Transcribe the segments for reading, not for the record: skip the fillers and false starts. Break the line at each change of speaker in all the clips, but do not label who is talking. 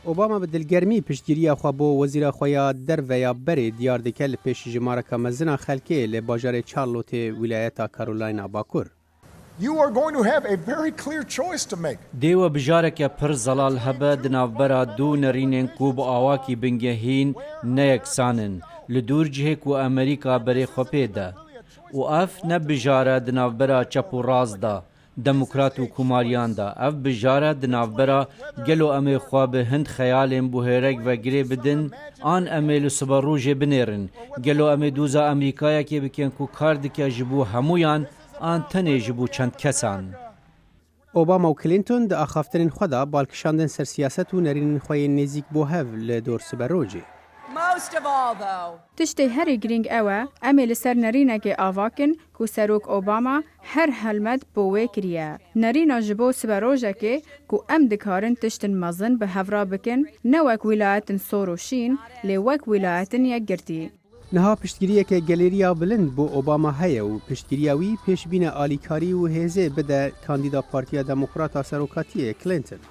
ئۆباما بە دڵگەرمی پشتگیریە خوا بۆ وەزیرە خۆیان دەرڤەیە بەرێ دیار دەکە لە پێش ژمارەکە مەزنە خەلکێ لە باژارێ چارلۆتێ ویلایەتە کارۆلاینا باکوور.
You are going to have a very clear choice to make.
دیوە بژارێکە پڕ زەڵال هەبە دناوبەرە دوو نەرینێن کو بۆ ئاواکی بنگەهین نەیەکسانن لە دوور جهێک و ئەمریکا بەرێ خۆپێدا و ئەف نەبژارە دناوبەرە چەپ و ڕاستدا دەموکرات و کوماریاندا ئەف بژارە دناوبەرە گەلۆ ئەمێ خوا بە هەند خەیالێن بۆ هێرەک ڤەگرێ بدن ئان ئەمێ لە سبە ڕۆژێ بنێرن گەلۆ ئەمێ دووزە ئەمریکایەکێ بکەن و کار دکە ji بۆ هەمویان ئان تەنێ ji بۆ چەند کەسان.
ئۆباما و کلنتن دە ئاخافتنین خۆدا بالکشاندن سەر سیاسەت و نەرینن خۆیان نێزیک بۆ هەڤ لە دۆر سبە ڕۆژێ.
تشتê herî girîng ew e em ê li ser nerînekê avakin ku Serok Obama her helmet bo wê kiriye. Nerîna ji bo siberojekê ku em dikarin tiştin mezin bi hevra bikin ne wek wîlayetin sor û şîn lê wek wîlayetin yekgirtî.
Niha piştgiriyeke gelêriya bilind bû Obama heye û piştgiriya wî pêşbîna alîkarî û hêzê bide kandîda Partiya Demokrata Serokatiyê Clinton.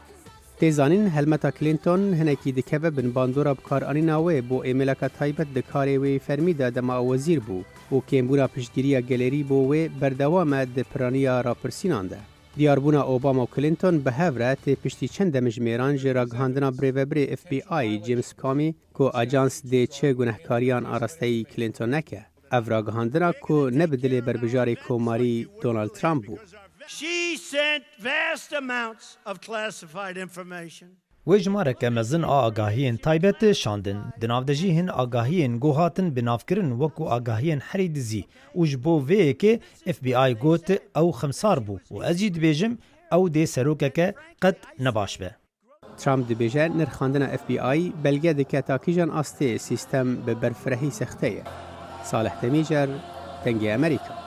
Têzanîn helmeta Clinton hinekî dikeve bin bandora bikaranîna wê bo êmêleka taybet di karê wê fermî de dema wezîr bû û kêmbûna piştgiriya gelerî bo wê berdewam e di piraniya rapirsînan de. Diyarbûna Obama û Clinton bi hev re tê piştî çend demijmêran ji ragihandina birêveberê FBI James Comey ku ajans dê çi gunehkariyan arasteyî Clinton neke. Ev ragihandina ku ne bi dilê berbijarê komarî Donald Trump bû.
She sent vast amounts of classified information.
Wê jimareke mezin a agahiyên taybet şandin. Di navdejî hin agahiyên gohatin bi navkirin wekû agahiyên herî dizî û ji bo vê yekê FBI got ew xemsar bû û ez jî dibêjim ew dê serokeke qet nebaş be.
Trump dibêje nirxandina FBI belge dike takîjan astê sîstem bi berfirehî sexte ye. Salih Temîjer, Dengê Amerîka.